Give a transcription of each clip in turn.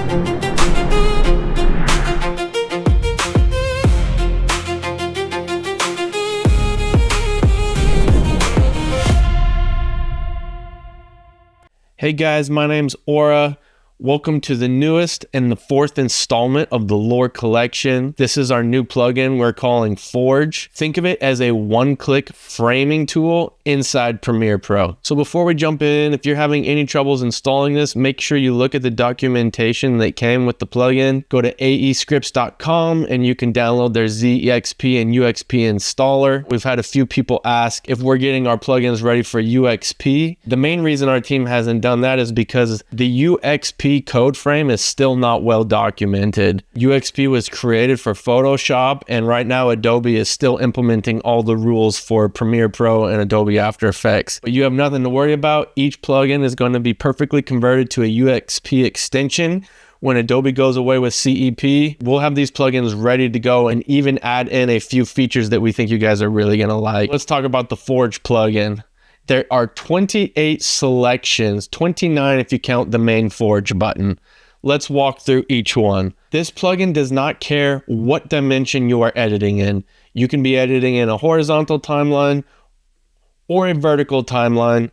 Hey guys, my name's Aura. Welcome to the newest and the fourth installment of the Lore collection. This is our new plugin we're calling Forge. Think of it as a one-click framing tool inside Premiere Pro. So before we jump in, if you're having any troubles installing this, make sure you look at the documentation that came with the plugin. Go to aescripts.com and you can download their ZEXP and UXP installer. We've had a few people ask if we're getting our plugins ready for UXP. The main reason our team hasn't done that is because the UXP code frame is still not well documented. UXP was created for Photoshop, and right now Adobe is still implementing all the rules for Premiere Pro and Adobe After Effects. But you have nothing to worry about. Each plugin is going to be perfectly converted to a UXP extension. When Adobe goes away with CEP, we'll have these plugins ready to go and even add in a few features that we think you guys are really going to like. Let's talk about the Forge plugin. There are 28 selections, 29 if you count the main Forge button. Let's walk through each one. This plugin does not care what dimension you are editing in. You can be editing in a horizontal timeline or a vertical timeline.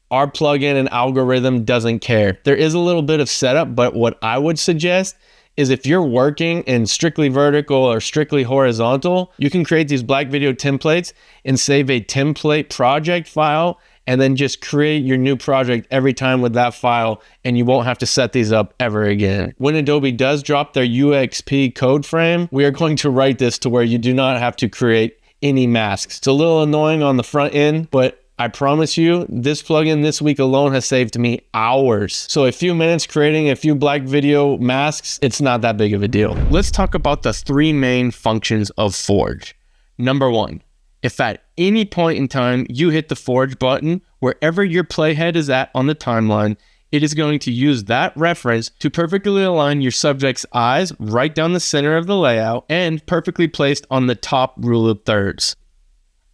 Our plugin and algorithm doesn't care. There is a little bit of setup, but what I would suggest is if you're working in strictly vertical or strictly horizontal, you can create these black video templates and save a template project file and then just create your new project every time with that file, and you won't have to set these up ever again. When Adobe does drop their UXP code frame, we are going to write this to where you do not have to create any masks. It's a little annoying on the front end, but I promise you, this plugin this week alone has saved me hours. So a few minutes creating a few black video masks, it's not that big of a deal. Let's talk about the three main functions of Forge. Number one, if at any point in time you hit the Forge button, wherever your playhead is at on the timeline, it is going to use that reference to perfectly align your subject's eyes right down the center of the layout and perfectly placed on the top rule of thirds.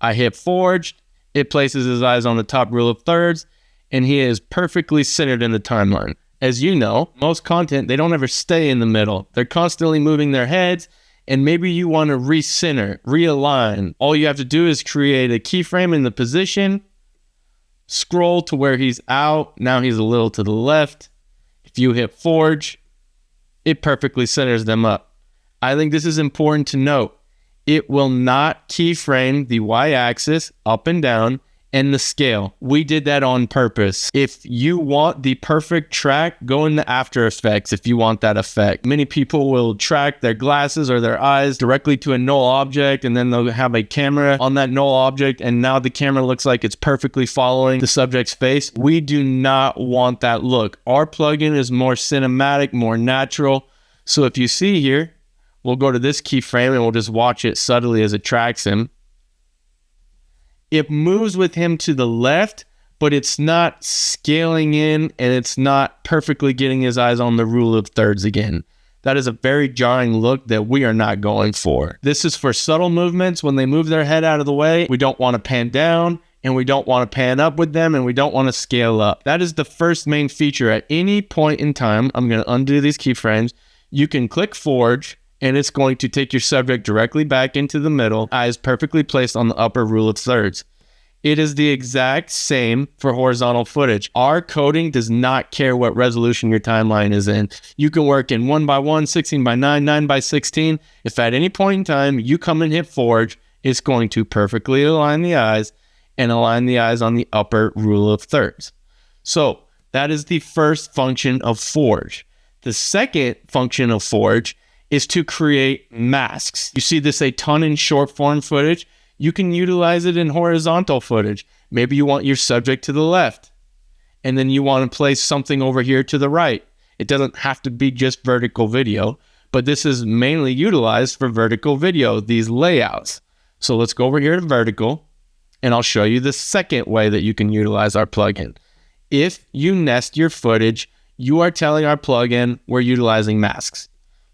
I hit Forge. It places his eyes on the top rule of thirds, and he is perfectly centered in the timeline. As you know, most content, they don't ever stay in the middle. They're constantly moving their heads, and maybe you want to recenter, realign. All you have to do is create a keyframe in the position, scroll to where he's out. Now he's a little to the left. If you hit Forge, it perfectly centers them up. I think this is important to note. It will not keyframe the y-axis up and down and the scale. We did that on purpose. If you want the perfect track, go into After Effects if you want that effect. Many people will track their glasses or their eyes directly to a null object, and then they'll have a camera on that null object, and now the camera looks like it's perfectly following the subject's face. We do not want that look. Our plugin is more cinematic, more natural. So if you see here, we'll go to this keyframe and we'll just watch it subtly as it tracks him. It moves with him to the left, but it's not scaling in and it's not perfectly getting his eyes on the rule of thirds again. That is a very jarring look that we are not going for. This is for subtle movements. When they move their head out of the way, we don't want to pan down and we don't want to pan up with them and we don't want to scale up. That is the first main feature. At any point in time, I'm going to undo these keyframes. You can click Forge, and it's going to take your subject directly back into the middle, eyes perfectly placed on the upper rule of thirds. It is the exact same for horizontal footage. Our coding does not care what resolution your timeline is in. You can work in 1:1, 16:9, 9:16. If at any point in time you come and hit Forge, it's going to perfectly align the eyes and align the eyes on the upper rule of thirds. So that is the first function of Forge. The second function of Forge is to create masks. You see this a ton in short form footage. You can utilize it in horizontal footage. Maybe you want your subject to the left, and then you want to place something over here to the right. It doesn't have to be just vertical video, but this is mainly utilized for vertical video, these layouts. So let's go over here to vertical, and I'll show you the second way that you can utilize our plugin. If you nest your footage, you are telling our plugin we're utilizing masks.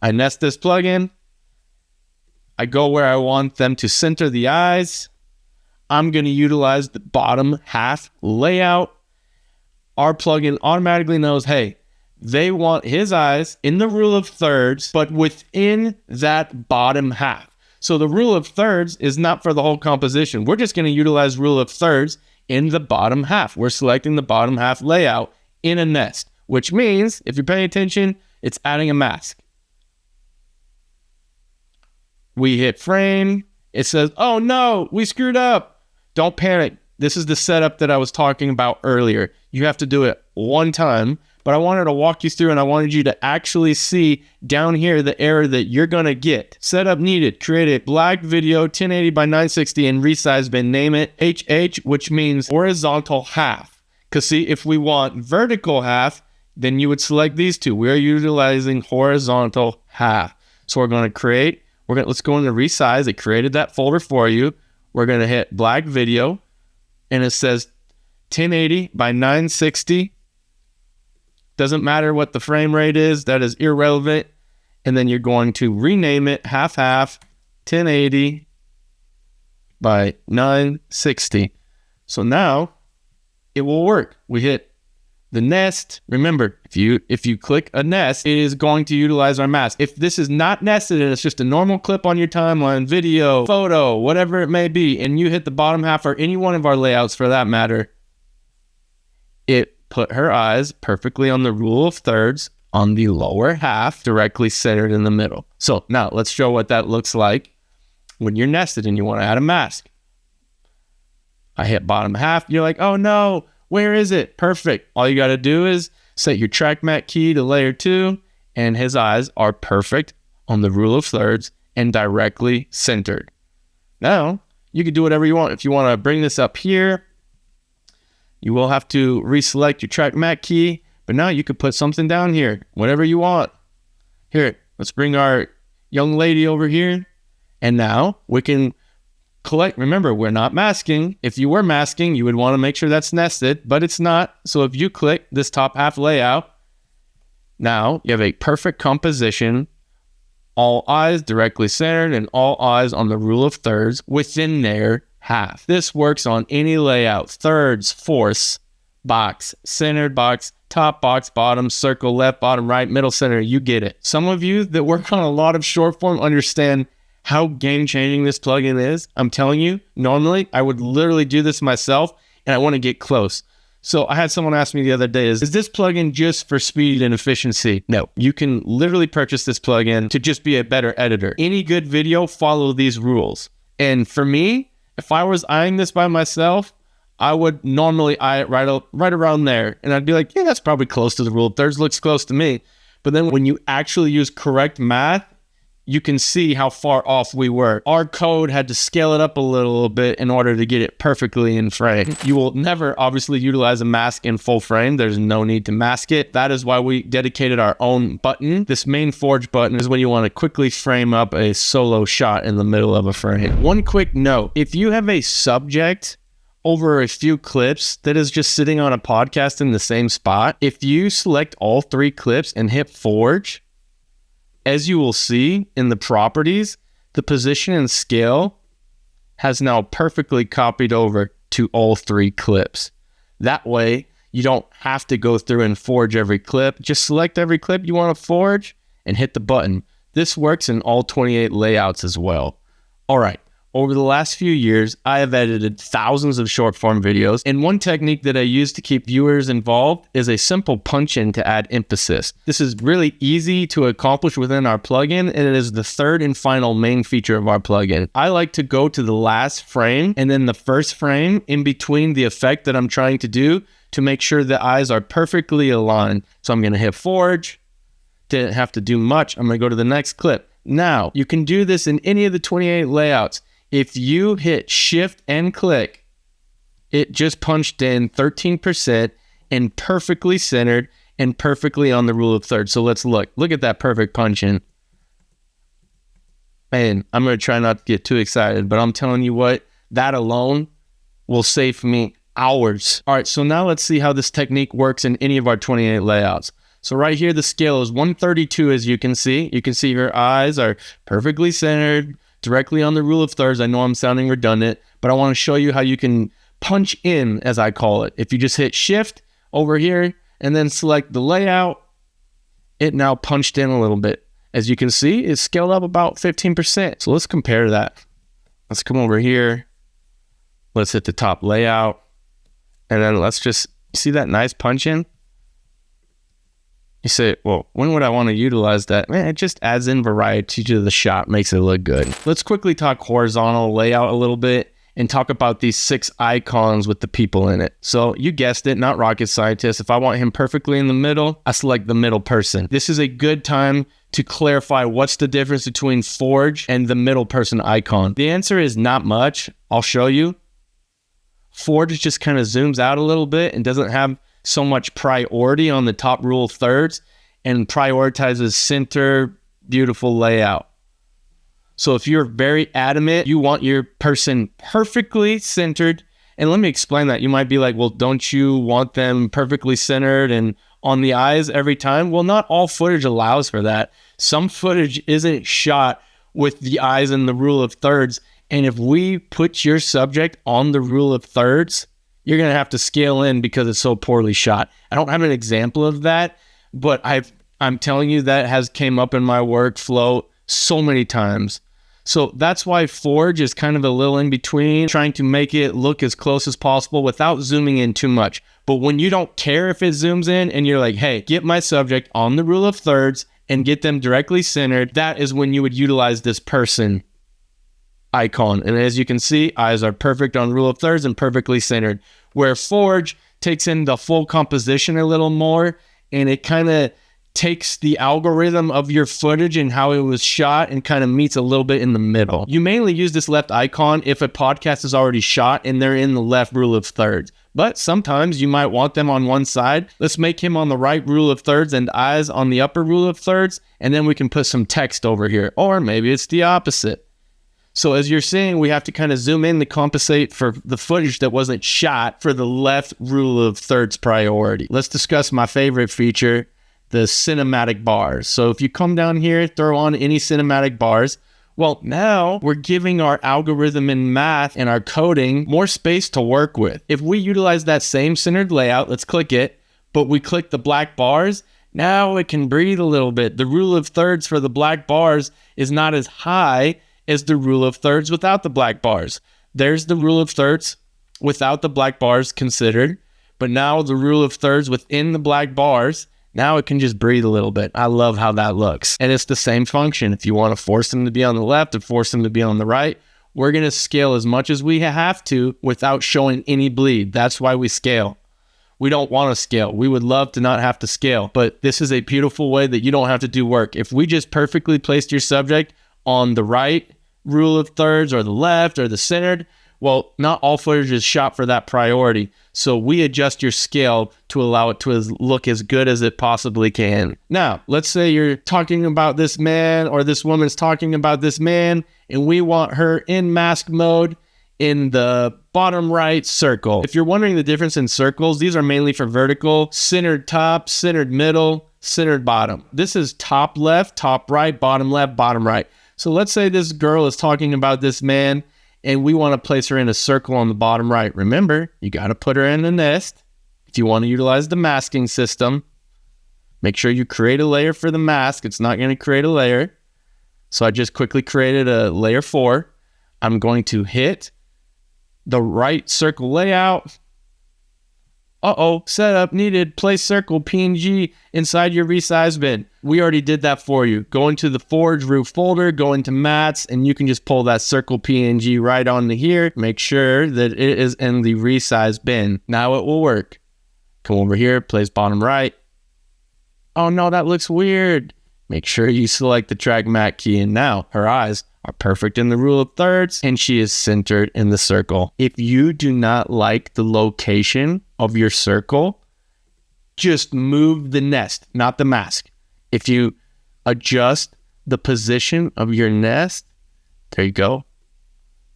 I nest this plugin. I go where I want them to center the eyes. I'm going to utilize the bottom half layout. Our plugin automatically knows, hey, They want his eyes in the rule of thirds, but within that bottom half. So the rule of thirds is not for the whole composition. We're just going to utilize rule of thirds in the bottom half. We're selecting the bottom half layout in a nest, which means, if you're paying attention, it's adding a mask. We hit frame. It says, oh no, we screwed up. Don't panic. This is the setup that I was talking about earlier. You have to do it one time, but I wanted to walk you through and I wanted you to actually see down here the error that you're going to get. Setup needed. Create a black video 1080 by 960 and resize bin. Name it HH, which means horizontal half. Because see, if we want vertical half, then you would select these two. We're utilizing horizontal half. So we're going to create, let's go into resize. It created that folder for you. We're going to hit black video and it says 1080 by 960. Doesn't matter what the frame rate is, that is irrelevant. And then you're going to rename it half 1080 by 960. So now it will work. We hit the nest. Remember, if you click a nest, it is going to utilize our mask. If this is not nested and it's just a normal clip on your timeline, video, photo, whatever it may be, and you hit the bottom half or any one of our layouts for that matter, it put her eyes perfectly on the rule of thirds on the lower half, directly centered in the middle. So now let's show what that looks like when you're nested and you want to add a mask. I hit bottom half. You're like, oh no, where is it? Perfect. All you got to do is set your track matte key to layer 2 and his eyes are perfect on the rule of thirds and directly centered. Now you can do whatever you want. If you want to bring this up here, you will have to reselect your track matte key, but now you could put something down here, whatever you want. Here, let's bring our young lady over here. And now we can collect. Remember, we're not masking. If you were masking, you would want to make sure that's nested, but it's not. So if you click this top half layout, now you have a perfect composition, all eyes directly centered and all eyes on the rule of thirds within their half. This works on any layout: thirds, fourths, box, centered box, top box, bottom, circle, left, bottom, right, middle, center. You get it. Some of you that work on a lot of short form understand how game-changing this plugin is. I'm telling you, normally I would literally do this myself and I want to get close. So I had someone ask me the other day, is this plugin just for speed and efficiency? No, you can literally purchase this plugin to just be a better editor. Any good video, follow these rules. And for me, if I was eyeing this by myself, I would normally eye it right around there. And I'd be like, yeah, that's probably close to the rule of thirds, looks close to me. But then when you actually use correct math, you can see how far off we were. Our code had to scale it up a little bit in order to get it perfectly in frame. You will never obviously utilize a mask in full frame. There's no need to mask it. That is why we dedicated our own button. This main forge button is when you want to quickly frame up a solo shot in the middle of a frame. One quick note, if you have a subject over a few clips that is just sitting on a podcast in the same spot, if you select all 3 clips and hit forge, as you will see in the properties, the position and scale has now perfectly copied over to all 3 clips. That way, you don't have to go through and forge every clip. Just select every clip you want to forge and hit the button. This works in all 28 layouts as well. All right. Over the last few years, I have edited thousands of short form videos, and one technique that I use to keep viewers involved is a simple punch in to add emphasis. This is really easy to accomplish within our plugin, and it is the third and final main feature of our plugin. I like to go to the last frame and then the first frame in between the effect that I'm trying to do to make sure the eyes are perfectly aligned. So I'm going to hit forge. Didn't have to do much. I'm going to go to the next clip. Now, you can do this in any of the 28 layouts. If you hit shift and click, it just punched in 13% and perfectly centered and perfectly on the rule of thirds. So let's look at that perfect punch in. Man, I'm going to try not to get too excited, but I'm telling you what, that alone will save me hours. All right, so now let's see how this technique works in any of our 28 layouts. So right here, the scale is 132, as you can see. You can see her eyes are perfectly centered, directly on the rule of thirds. I know I'm sounding redundant, but I want to show you how you can punch in, as I call it. If you just hit shift over here and then select the layout, it now punched in a little bit. As you can see, it's scaled up about 15%. So let's compare that. Let's come over here. Let's hit the top layout. And then let's just see that nice punch in. You say, well, when would I want to utilize that? Man, it just adds in variety to the shot, makes it look good. Let's quickly talk horizontal layout a little bit and talk about these 6 icons with the people in it. So you guessed it, not rocket scientist. If I want him perfectly in the middle, I select the middle person. This is a good time to clarify what's the difference between Forge and the middle person icon. The answer is not much. I'll show you. Forge just kind of zooms out a little bit and doesn't have so much priority on the top rule of thirds and prioritizes center, beautiful layout. So if you're very adamant, you want your person perfectly centered, and let me explain that. You might be like, well, don't you want them perfectly centered and on the eyes every time? Well, not all footage allows for that. Some footage isn't shot with the eyes and the rule of thirds, and if we put your subject on the rule of thirds, you're going to have to scale in because it's so poorly shot. I don't have an example of that, but I'm telling you that has came up in my workflow so many times. So that's why Forge is kind of a little in between, trying to make it look as close as possible without zooming in too much. But when you don't care if it zooms in and you're like, hey, get my subject on the rule of thirds and get them directly centered, that is when you would utilize this person icon. And as you can see, eyes are perfect on rule of thirds and perfectly centered, where Forge takes in the full composition a little more, and it kind of takes the algorithm of your footage and how it was shot and kind of meets a little bit in the middle. You mainly use this left icon if a podcast is already shot and they're in the left rule of thirds, but sometimes you might want them on one side. Let's make him on the right rule of thirds and eyes on the upper rule of thirds, and then we can put some text over here, or maybe it's the opposite. So as you're seeing, we have to kind of zoom in to compensate for the footage that wasn't shot for the left rule of thirds priority. Let's discuss my favorite feature, the cinematic bars. So if you come down here, throw on any cinematic bars, well, now we're giving our algorithm in math and our coding more space to work with. If we utilize that same centered layout, let's click it, but we click the black bars, now it can breathe a little bit. The rule of thirds for the black bars is not as high as the rule of thirds without the black bars. There's the rule of thirds without the black bars considered, but now the rule of thirds within the black bars, now it can just breathe a little bit. I love how that looks. And it's the same function. If you want to force them to be on the left or force them to be on the right, we're going to scale as much as we have to without showing any bleed. That's why we scale. We don't want to scale. We would love to not have to scale, but this is a beautiful way that you don't have to do work. If we just perfectly placed your subject on the right rule of thirds or the left or the centered, well, not all footage is shot for that priority. So we adjust your scale to allow it to look as good as it possibly can. Now, let's say you're talking about this man or this woman's talking about this man, and we want her in mask mode in the bottom right circle. If you're wondering the difference in circles, these are mainly for vertical, centered top, centered middle, centered bottom. This is top left, top right, bottom left, bottom right. So let's say this girl is talking about this man and we want to place her in a circle on the bottom right. Remember, you got to put her in the nest. If you want to utilize the masking system, make sure you create a layer for the mask. It's not going to create a layer. So I just quickly created a layer 4. I'm going to hit the right circle layout. Setup needed, place circle PNG inside your resize bin. We already did that for you. Go into the Forge root folder, go into mats, and you can just pull that circle PNG right onto here. Make sure that it is in the resize bin. Now it will work. Come over here, place bottom right. Oh no, that looks weird. Make sure you select the track mat key, and now her eyes are perfect in the rule of thirds and she is centered in the circle. If you do not like the location of your circle, just move the nest, not the mask. If you adjust the position of your nest, there you go.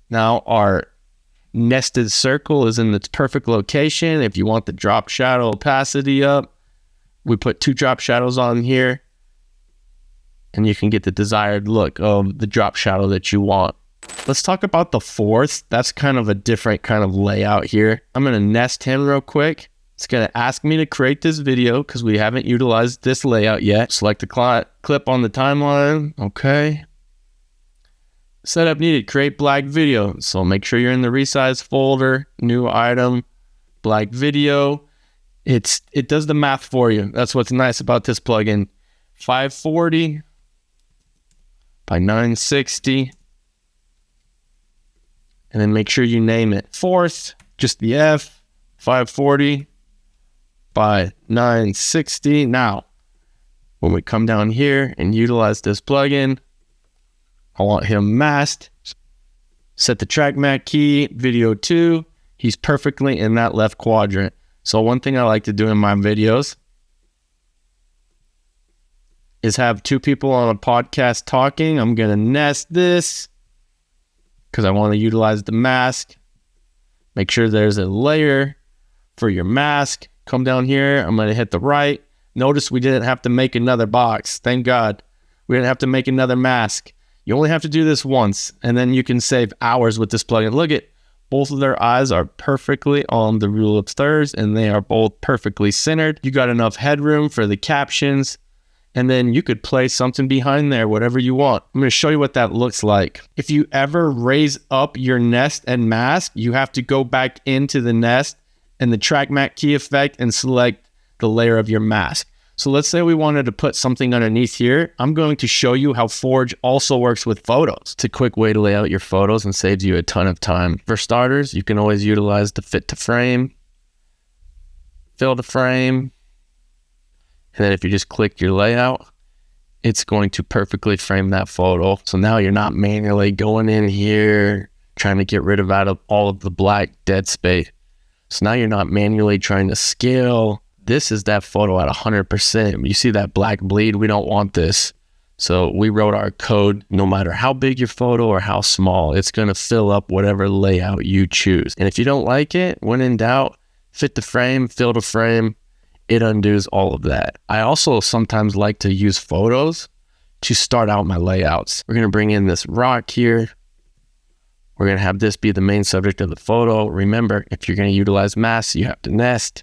Now our nested circle is in its perfect location. If you want the drop shadow opacity up, we put 2 drop shadows on here, and you can get the desired look of the drop shadow that you want. Let's talk about the fourth. That's kind of a different kind of layout here. I'm going to nest him real quick. It's going to ask me to create this video because we haven't utilized this layout yet. Select the clip on the timeline. Okay. Setup needed, create black video. So make sure you're in the resize folder, new item, black video. It does the math for you. That's what's nice about this plugin. 540 by 960. And then make sure you name it. Fourth, just the F, 540 by 960. Now, when we come down here and utilize this plugin, I want him masked. Set the track mat key, video 2. He's perfectly in that left quadrant. So one thing I like to do in my videos is have two people on a podcast talking. I'm going to nest this because I want to utilize the mask. Make sure there's a layer for your mask. Come down here. I'm going to hit the right. Notice we didn't have to make another box. Thank God. We didn't have to make another mask. You only have to do this once, and then you can save hours with this plugin. Look at both of their eyes are perfectly on the rule of thirds, and they are both perfectly centered. You got enough headroom for the captions, and then you could place something behind there, whatever you want. I'm going to show you what that looks like. If you ever raise up your nest and mask, you have to go back into the nest and the track mat key effect and select the layer of your mask. So let's say we wanted to put something underneath here. I'm going to show you how Forge also works with photos. It's a quick way to lay out your photos and saves you a ton of time. For starters, you can always utilize the fit to frame, fill to frame, and then if you just click your layout, it's going to perfectly frame that photo. So now you're not manually going in here, trying to get rid of all of the black dead space. So now you're not manually trying to scale. This is that photo at 100%. You see that black bleed? We don't want this. So we wrote our code, no matter how big your photo or how small, it's going to fill up whatever layout you choose. And if you don't like it, when in doubt, fit the frame, fill to frame, it undoes all of that. I also sometimes like to use photos to start out my layouts. We're going to bring in this rock here. We're going to have this be the main subject of the photo. Remember, if you're going to utilize masks, you have to nest.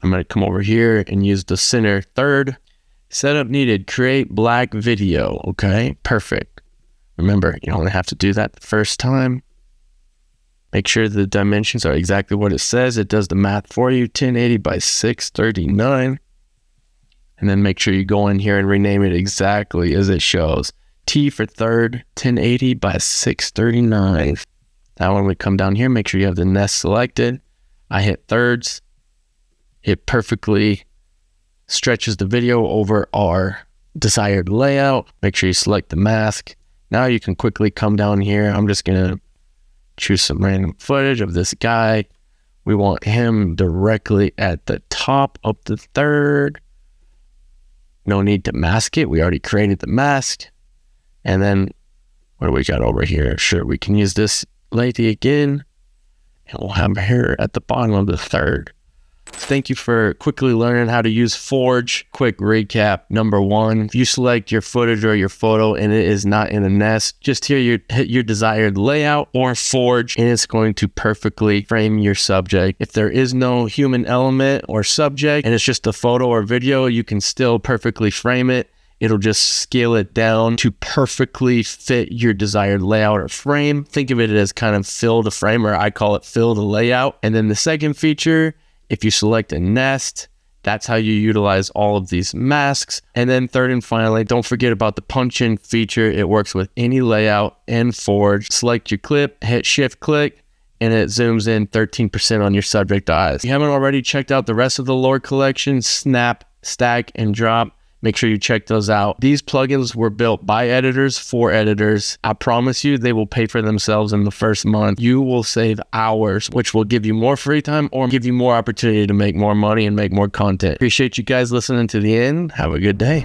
I'm going to come over here and use the center third. Setup needed, create black video. Okay, perfect. Remember, you only have to do that the first time. Make sure the dimensions are exactly what it says. It does the math for you, 1080 by 639. And then make sure you go in here and rename it exactly as it shows. T for third, 1080 by 639. Now when we come down here, make sure you have the nest selected. I hit thirds. It perfectly stretches the video over our desired layout. Make sure you select the mask. Now you can quickly come down here. I'm just going to choose some random footage of this guy. We want him directly at the top of the third. No need to mask it. We already created the mask. And then what do we got over here? Sure, we can use this lady again. And we'll have her at the bottom of the third. Thank you for quickly learning how to use Forge. Quick recap. Number one, if you select your footage or your photo and it is not in a nest, just hit your desired layout or Forge, and it's going to perfectly frame your subject. If there is no human element or subject and it's just a photo or video, you can still perfectly frame it. It'll just scale it down to perfectly fit your desired layout or frame. Think of it as kind of fill to frame, or I call it fill to layout. And then the second feature, if you select a nest, that's how you utilize all of these masks. And then third and finally, don't forget about the punch-in feature. It works with any layout and Forge. Select your clip, hit shift click, and it zooms in 13% on your subject eyes. If you haven't already checked out the rest of the Lore collection, Snap, Stack, and Drop, make sure you check those out. These plugins were built by editors for editors. I promise you they will pay for themselves in the first month. You will save hours, which will give you more free time or give you more opportunity to make more money and make more content. Appreciate you guys listening to the end. Have a good day.